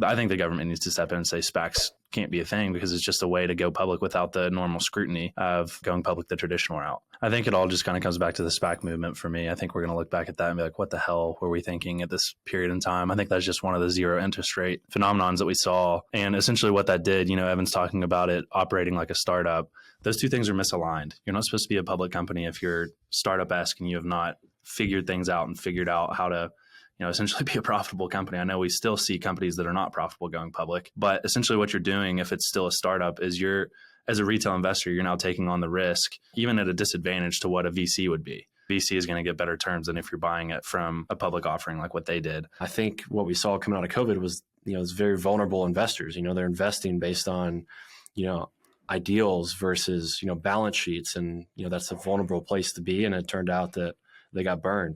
I think the government needs to step in and say SPACs can't be a thing because it's just a way to go public without the normal scrutiny of going public the traditional route. I think it all just kind of comes back to the SPAC movement for me. I think we're going to look back at that and be like, what the hell were we thinking at this period in time? I think that's just one of the zero interest rate phenomenons that we saw. And essentially what that did, Evan's talking about it operating like a startup. Those two things are misaligned. You're not supposed to be a public company if you're startup-esque and you have not figured things out and figured out how to essentially be a profitable company. I know we still see companies that are not profitable going public, but essentially what you're doing, if it's still a startup, is as a retail investor, you're now taking on the risk, even at a disadvantage to what a VC would be. VC is going to get better terms than if you're buying it from a public offering like what they did. I think what we saw coming out of COVID was, it's very vulnerable investors. They're investing based on, ideals versus, balance sheets. And, that's a vulnerable place to be. And it turned out that they got burned.